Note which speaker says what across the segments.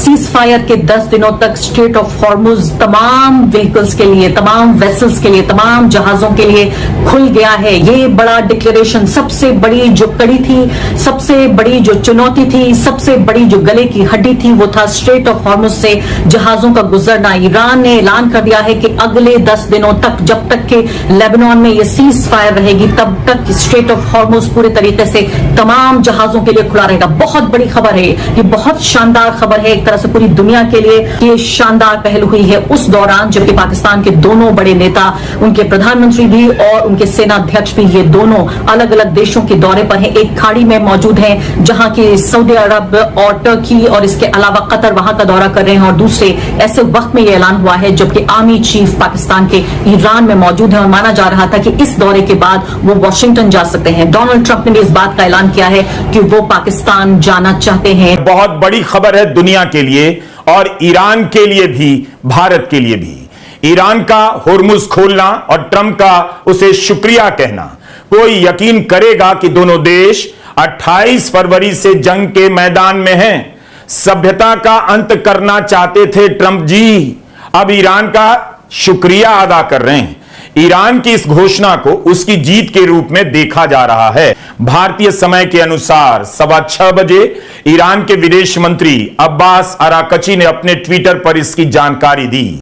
Speaker 1: Cease fire के 10 दिनों तक स्ट्रेट ऑफ हॉर्मुज तमाम व्हीकल्स के लिए, तमाम वेसल्स के लिए, तमाम जहाजों के लिए खुल गया है। ये बड़ा डिक्लेरेशन, सबसे बड़ी जो कड़ी थी, सबसे बड़ी जो चुनौती थी, सबसे बड़ी जो गले की हड्डी थी, वो था स्ट्रेट ऑफ हॉर्मुज से जहाजों का गुजरना। ईरान ने ऐलान कर दिया है कि अगले 10 दिनों तक, जब तक के लेबनान में ये सीज फायर रहेगी, तब तक स्ट्रेट ऑफ हॉर्मुज पूरे तरीके से तमाम जहाजों के लिए खुला रहेगा। बहुत बड़ी खबर है ये, बहुत शानदार खबर है एक तरह से पूरी दुनिया के लिए। ये शानदार पहल हुई है उस दौरान जबकि पाकिस्तान के दोनों बड़े नेता, उनके प्रधानमंत्री भी और उनके सेनाध्यक्ष भी, ये दोनों अलग अलग देशों के दौरे पर हैं। एक खाड़ी में मौजूद हैं जहां की सऊदी अरब और टर्की और इसके अलावा कतर वहां का दौरा कर रहे हैं, और दूसरे ऐसे वक्त में यह ऐलान हुआ है जबकि आर्मी चीफ पाकिस्तान के ईरान में मौजूद है और माना जा रहा था कि इस दौरे के बाद वो वॉशिंगटन जा सकते हैं। डोनाल्ड ट्रंप ने भी इस बात का ऐलान किया है कि वो पाकिस्तान जाना चाहते हैं।
Speaker 2: बहुत बड़ी खबर है दुनिया के लिए और ईरान के लिए भी, भारत के लिए भी। ईरान का होर्मुज खोलना और ट्रंप का उसे शुक्रिया कहना, कोई यकीन करेगा कि दोनों देश 28 फरवरी से जंग के मैदान में हैं। सभ्यता का अंत करना चाहते थे ट्रंप जी, अब ईरान का शुक्रिया अदा कर रहे हैं। ईरान की इस घोषणा को उसकी जीत के रूप में देखा जा रहा है। भारतीय समय के अनुसार 6:15 बजे ईरान के विदेश मंत्री अब्बास अराकची ने अपने ट्विटर पर इसकी जानकारी दी।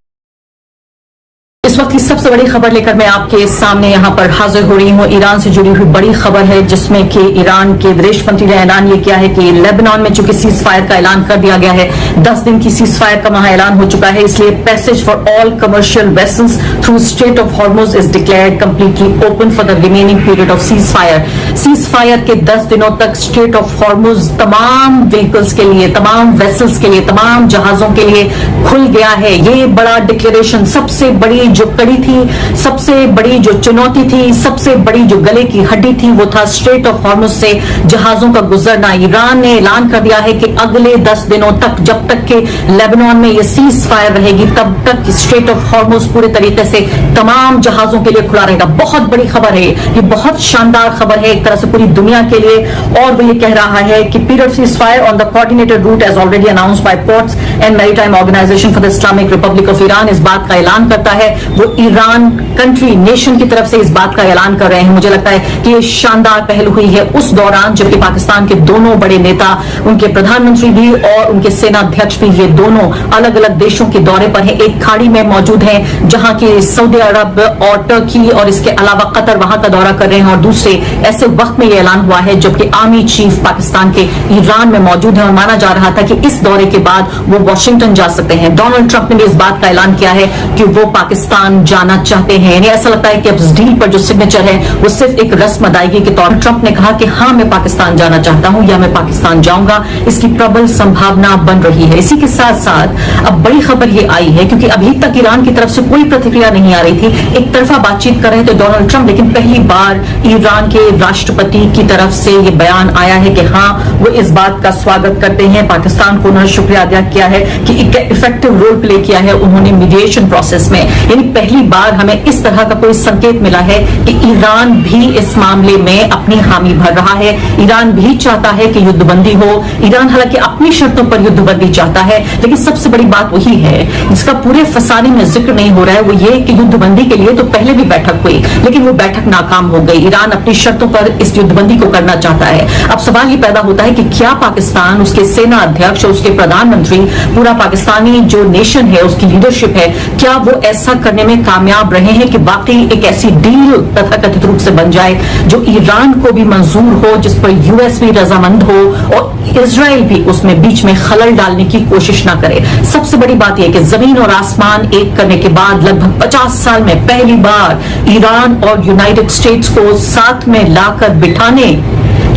Speaker 1: इस वक्त की सबसे बड़ी खबर लेकर मैं आपके सामने यहां पर हाजिर हो रही हूं। ईरान से जुड़ी हुई बड़ी खबर है जिसमें कि ईरान के विदेश मंत्री ने ऐलान ये किया है कि लेबनान में चूंकि सीज फायर का ऐलान कर दिया गया है, 10 दिन की सीज फायर का वहां ऐलान हो चुका है, इसलिए passage for all commercial vessels through straight of Hormuz is declared completely open for the remaining period of cease fire. Cease fire के 10 दिनों तक स्ट्रेट ऑफ हॉर्मुज तमाम व्हीकल्स के लिए, तमाम वेसल्स के लिए, तमाम जहाजों के लिए खुल गया है। ये बड़ा डिक्लेरेशन, सबसे बड़ी जो कड़ी थी, सबसे बड़ी जो चुनौती थी, सबसे बड़ी जो गले की हड्डी थी, वो था स्ट्रेट ऑफ हॉर्मुज से जहाजों का गुजरना। ईरान ने ऐलान कर दिया है कि अगले 10 दिनों तक, जब तक के लेबनान में ये सीज फायर रहेगी, तब तक स्ट्रेट ऑफ हॉर्मुज पूरे तरीके से तमाम जहाजों के लिए खुला रहेगा। बहुत बड़ी खबर है ये, बहुत शानदार खबर है एक तरह से पूरी दुनिया के लिए। और वो ये कह रहा है कि period cease fire on the coordinated route as already announced by ports and maritime organisation for the Islamic Republic of Iran. इस बात का ऐलान करता है, वो ईरान कंट्री, नेशन की तरफ से इस बात का ऐलान कर रहे हैं। मुझे लगता है कि ये शानदार पहल हुई है उस दौरान जबकि पाकिस्तान के दोनों बड़े नेता, उनके प्रधानमंत्री भी और उनके सेनाध्यक्ष भी, ये दोनों अलग अलग देशों के दौरे पर हैं। एक खाड़ी में मौजूद हैं जहां की सऊदी अरब और टर्की और इसके अलावा कतर वहां का दौरा कर रहे हैं, और दूसरे ऐसे वक्त में यह ऐलान हुआ है जबकि आर्मी चीफ पाकिस्तान के ईरान में मौजूद है और माना जा रहा था कि इस दौरे के बाद वो वॉशिंगटन जा सकते हैं। डोनाल्ड ट्रंप ने भी इस बात का ऐलान किया है कि वो पाकिस्तान जाना चाहते हैं। यानी ऐसा लगता है कि अब इस डील पर जो सिग्नेचर है वो सिर्फ एक रस्म अदायगी के तौर पर। ट्रंप ने कहा कि हाँ, मैं पाकिस्तान जाना चाहता हूं या मैं पाकिस्तान जाऊंगा, इसकी प्रबल संभावना बन रही है। इसी के साथ साथ अब बड़ी खबर ये आई है क्योंकि अभी तक ईरान की तरफ से कोई प्रतिक्रिया नहीं आ रही थी, एक तरफा बातचीत कर रहे थे डोनाल्ड ट्रंप, लेकिन पहली बार ईरान के राष्ट्रपति की तरफ से ये बयान आया है कि हाँ, वो इस बात का स्वागत करते हैं। पाकिस्तान को उन्होंने शुक्रिया अदा किया है कि इफेक्टिव रोल प्ले किया है उन्होंने मीडिएशन प्रोसेस में। यानी पहली बार हमें इस तरह का कोई संकेत मिला है कि ईरान भी इस मामले में अपनी हामी भर रहा है। ईरान भी चाहता है कि युद्धबंदी हो। ईरान हालांकि अपनी शर्तों पर युद्धबंदी चाहता है, लेकिन सबसे बड़ी बात वही है जिसका पूरे फसाने में जिक्र नहीं हो रहा है, वो ये कि युद्धबंदी के लिए तो पहले भी बैठक हुई लेकिन वो बैठक नाकाम हो गई। ईरान अपनी शर्तों पर इस युद्धबंदी को करना चाहता है। अब सवाल ये पैदा होता है कि क्या पाकिस्तान, उसके सेना अध्यक्ष, उसके प्रधानमंत्री, पूरा पाकिस्तानी जो नेशन है, उसकी लीडरशिप है, क्या वो ऐसा करने में कामयाब रहे हैं कि वाकई एक ऐसी डील तथाकथित रूप से बन जाए जो ईरान को भी मंजूर हो, जिस पर यूएस भी रजामंद हो और इजराइल भी उसमें बीच में खलल डालने की कोशिश ना करे। सबसे बड़ी बात यह कि जमीन और आसमान एक करने के बाद लगभग 50 साल में पहली बार ईरान और यूनाइटेड स्टेट्स को साथ में लाकर बिठाने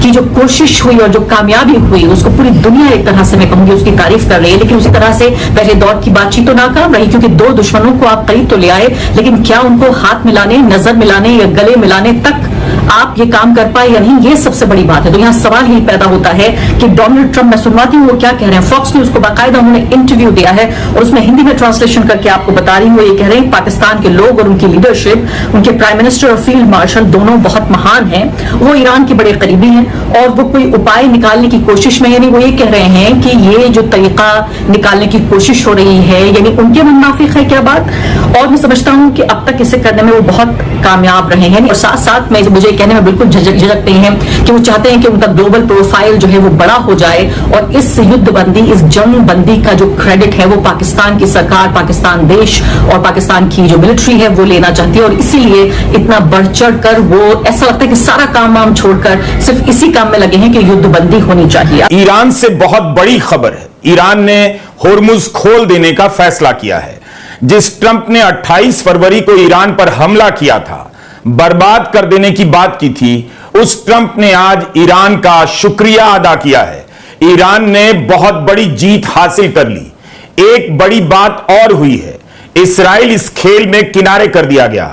Speaker 1: की जो कोशिश हुई और जो कामयाबी हुई, उसको पूरी दुनिया एक तरह से मैं कहूंगी उसकी तारीफ कर रही है। लेकिन उसी तरह से पहले दौर की बातचीत तो नाकाम रही क्योंकि दो दुश्मनों को आप करीब तो ले आए, लेकिन क्या उनको हाथ मिलाने, नजर मिलाने या गले मिलाने तक आप ये काम कर पाए या नहीं, ये सबसे बड़ी बात है। तो यहां सवाल ही पैदा होता है कि डोनाल्ड ट्रंप, मैं सुनवाती हूँ वो क्या कह रहे हैं। फॉक्स न्यूज को बाकायदा उन्होंने इंटरव्यू दिया है और उसमें हिंदी में ट्रांसलेशन करके आपको बता रही हूँ। वो ये कह रहे हैं पाकिस्तान के लोग और उनकी लीडरशिप, उनके प्राइम मिनिस्टर और फील्ड मार्शल दोनों बहुत महान हैं, वो ईरान के बड़े करीबी हैं और वो कोई उपाय निकालने की कोशिश में, यानी वो ये कह रहे हैं कि ये जो तरीका निकालने की कोशिश हो रही है, यानी उनके मन माफिक है क्या बात। और मैं समझता हूं कि अब तक इसे करने में वो बहुत कामयाब रहे हैं और साथ साथ में मुझे कहने में बिल्कुल झिझकते हैं कि वो चाहते हैं कि उनका ग्लोबल प्रोफाइल जो है वो बड़ा हो जाए और इस युद्ध बंदी, इस जंग बंदी का जो क्रेडिट है वो पाकिस्तान की सरकार, पाकिस्तान देश और पाकिस्तान की जो मिलिट्री है वो लेना चाहती है। और इसीलिए इतना बढ़ चढ़ कर वो ऐसा लगता है कि सारा काम वाम छोड़कर सिर्फ इसी काम में लगे हैं कि युद्ध बंदी होनी चाहिए।
Speaker 2: ईरान से बहुत बड़ी खबर है। ईरान ने होर्मुज खोल देने का फैसला किया है। जिस ट्रंप ने 28 फरवरी को ईरान पर हमला किया था, बर्बाद कर देने की बात की थी, उस ट्रंप ने आज ईरान का शुक्रिया अदा किया है। ईरान ने बहुत बड़ी जीत हासिल कर ली। एक बड़ी बात और हुई है, इस्राइल इस खेल में किनारे कर दिया गया।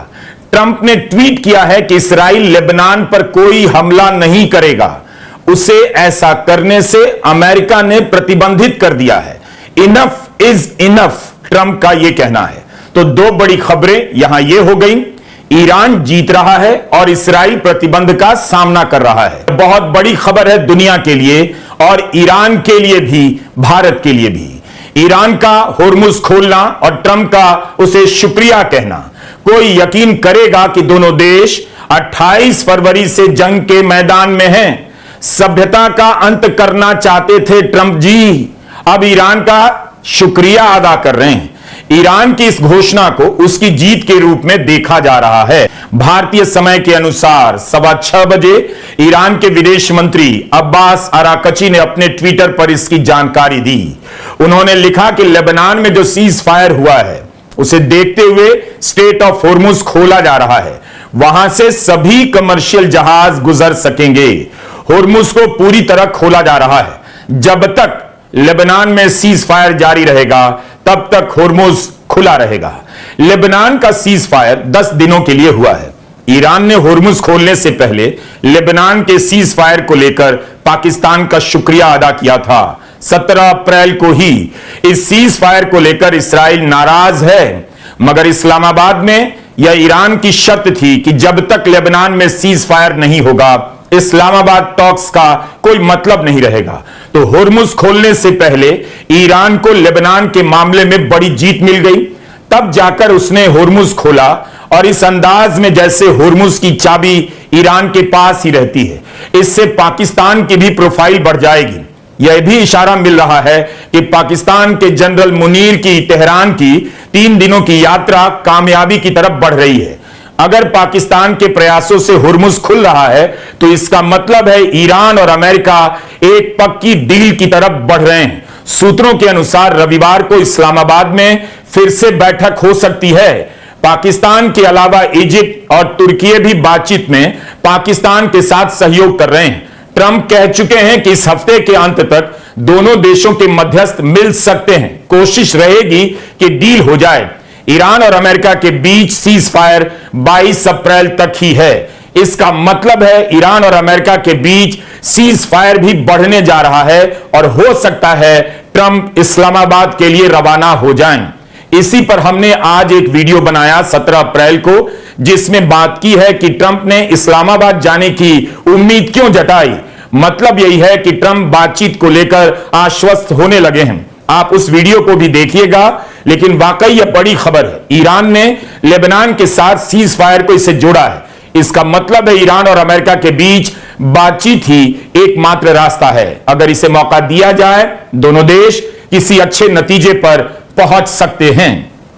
Speaker 2: ट्रंप ने ट्वीट किया है कि इस्राइल लेबनान पर कोई हमला नहीं करेगा। उसे ऐसा करने से अमेरिका ने प्रतिबंधित कर दिया है। इनफ इज इनफ, ट्रंप का यह कहना है। तो दो बड़ी खबरें यहां यह हो गई, ईरान जीत रहा है और इस्राइल प्रतिबंध का सामना कर रहा है। बहुत बड़ी खबर है दुनिया के लिए और ईरान के लिए भी, भारत के लिए भी। ईरान का होर्मुज खोलना और ट्रंप का उसे शुक्रिया कहना, कोई यकीन करेगा कि दोनों देश 28 फरवरी से जंग के मैदान में हैं। सभ्यता का अंत करना चाहते थे ट्रंप जी, अब ईरान का शुक्रिया अदा कर रहे हैं। ईरान की इस घोषणा को उसकी जीत के रूप में देखा जा रहा है। भारतीय समय के अनुसार 6:15 बजे ईरान के विदेश मंत्री अब्बास अराकची ने अपने ट्विटर पर इसकी जानकारी दी। उन्होंने लिखा कि लेबनान में जो सीज फायर हुआ है उसे देखते हुए स्ट्रेट ऑफ होर्मुज खोला जा रहा है। वहां से सभी कमर्शियल जहाज गुजर सकेंगे। होर्मुज को पूरी तरह खोला जा रहा है। जब तक लेबनान में सीज फायर जारी रहेगा तब तक होर्मुज खुला रहेगा। लेबनान का सीज फायर 10 दिनों के लिए हुआ है। ईरान ने होर्मुज खोलने से पहले लेबनान के सीज फायर को लेकर पाकिस्तान का शुक्रिया अदा किया था। 17 अप्रैल को ही इस सीज फायर को लेकर इस्राइल नाराज है, मगर इस्लामाबाद में यह ईरान की शर्त थी कि जब तक लेबनान में सीज फायर नहीं होगा इस्लामाबाद टॉक्स का कोई मतलब नहीं रहेगा। तो होर्मुज खोलने से पहले ईरान को लेबनान के मामले में बड़ी जीत मिल गई, तब जाकर उसने होर्मुज खोला और इस अंदाज में जैसे होर्मुज की चाबी ईरान के पास ही रहती है, इससे पाकिस्तान की भी प्रोफाइल बढ़ जाएगी। यह भी इशारा मिल रहा है कि पाकिस्तान के जनरल मुनीर की तेहरान की 3 दिनों की यात्रा कामयाबी की तरफ बढ़ रही है। अगर पाकिस्तान के प्रयासों से होर्मुज खुल रहा है तो इसका मतलब है ईरान और अमेरिका एक पक्की डील की तरफ बढ़ रहे हैं। सूत्रों के अनुसार रविवार को इस्लामाबाद में फिर से बैठक हो सकती है। पाकिस्तान के अलावा इजिप्ट और तुर्की भी बातचीत में पाकिस्तान के साथ सहयोग कर रहे हैं। ट्रंप कह चुके हैं कि इस हफ्ते के अंत तक दोनों देशों के मध्यस्थ मिल सकते हैं। कोशिश रहेगी कि डील हो जाए। ईरान और अमेरिका के बीच सीज फायर 22 अप्रैल तक ही है। इसका मतलब है ईरान और अमेरिका के बीच सीज फायर भी बढ़ने जा रहा है और हो सकता है ट्रंप इस्लामाबाद के लिए रवाना हो जाएं। इसी पर हमने आज एक वीडियो बनाया 17 अप्रैल को, जिसमें बात की है कि ट्रंप ने इस्लामाबाद जाने की उम्मीद क्यों जताई। मतलब यही है कि ट्रंप बातचीत को लेकर आश्वस्त होने लगे हैं। आप उस वीडियो को भी देखिएगा। लेकिन वाकई यह बड़ी खबर है। ईरान ने लेबनान के साथ सीज फायर को इसे जोड़ा है। इसका मतलब है ईरान और अमेरिका के बीच बातचीत ही एकमात्र रास्ता है। अगर इसे मौका दिया जाए दोनों देश किसी अच्छे नतीजे पर पहुंच सकते हैं।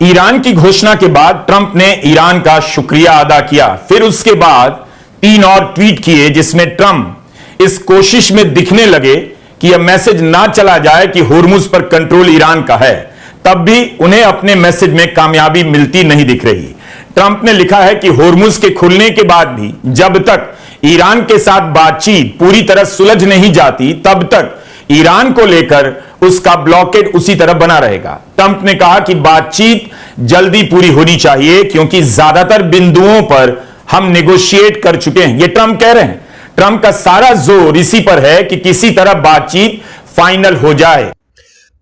Speaker 2: ईरान की घोषणा के बाद ट्रंप ने ईरान का शुक्रिया अदा किया। फिर उसके बाद 3 और ट्वीट किए जिसमें ट्रंप इस कोशिश में दिखने लगे कि यह मैसेज ना चला जाए कि होर्मुज पर कंट्रोल ईरान का है। तब भी उन्हें अपने मैसेज में कामयाबी मिलती नहीं दिख रही। ट्रंप ने लिखा है कि होर्मुज के खुलने के बाद भी जब तक ईरान के साथ बातचीत पूरी तरह सुलझ नहीं जाती तब तक ईरान को लेकर उसका ब्लॉकेड उसी तरह बना रहेगा। ट्रंप ने कहा कि बातचीत जल्दी पूरी होनी चाहिए क्योंकि ज्यादातर बिंदुओं पर हम नेगोशिएट कर चुके हैं, ये ट्रंप कह रहे हैं। ट्रंप का सारा जोर इसी पर है कि किसी तरह बातचीत फाइनल हो जाए।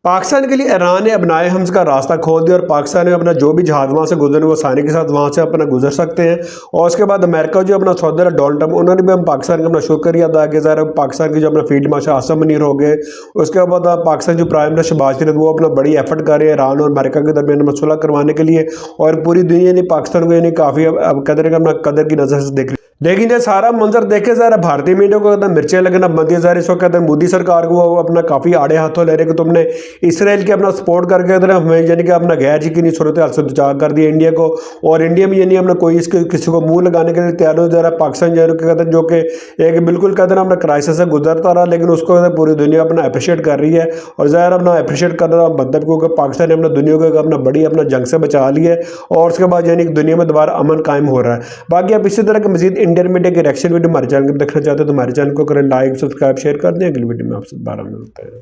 Speaker 3: पाकिस्तान के लिए ईरान ने अपनाए हमस का रास्ता खोल दिया और पाकिस्तान में अपना जो भी जहाज वहाँ से गुजरने वो आसानी के साथ वहाँ से अपना गुजर सकते हैं। और उसके बाद अमेरिका जो अपना सौदा डोनाल्ड ट्रंप, उन्होंने भी हम पाकिस्तान का अपना शुक्रिया अदा किया। ज़रा पाकिस्तान के जो अपना फील्ड मार्शल आसिम मुनीर हो गए, उसके बाद पाकिस्तान जो प्राइम मिनिस्टर शहबाज शरीफ वो अपना बड़ी एफर्ट कर रहे हैं ईरान और अमेरिका के दरमियान सुलह करवाने के लिए। और पूरी दुनिया ने पाकिस्तान को यानी काफ़ी कदर की नज़र से देख। लेकिन ये सारा मंजर देखे ज़रा भारतीय मीडिया को एकदम मिर्चें लगना बंद है। ज़रा इस वक्त कहते हैं मोदी सरकार को वो अपना काफ़ी आड़े हाथों ले रहे कि तुमने इसराइल के अपना सपोर्ट करके इधर हमें यानी कि अपना गैर यकीनी सूरत हाल से बचाव कर दिया इंडिया को। और इंडिया में यानी हमने कोई इसके किसी को मुंह लगाने के लिए तैयार हो। ज़रा पाकिस्तान कहते हैं जो कि एक बिल्कुल कहते हैं अपना क्राइसिस से गुजरता रहा, लेकिन उसको पूरी दुनिया अपना अप्रिशिएट कर रही है। और ज़रा अपना अप्रिशिएट कर रहा मतलब क्योंकि पाकिस्तान ने अपना दुनिया को अपना बड़ी अपना जंग से बचा लिया है और उसके बाद यानी दुनिया में दोबारा अमन कायम हो रहा है। बाकी आप इसी तरह के मजीद इंडियन मीडिया के रिएक्शन वीडियो हमारे चैनल पर देखना चाहते हैं तो हमारे चैनल को करें लाइक, सब्सक्राइब, शेयर कर दें। अगली वीडियो में आपसे दोबारा मिलते हैं।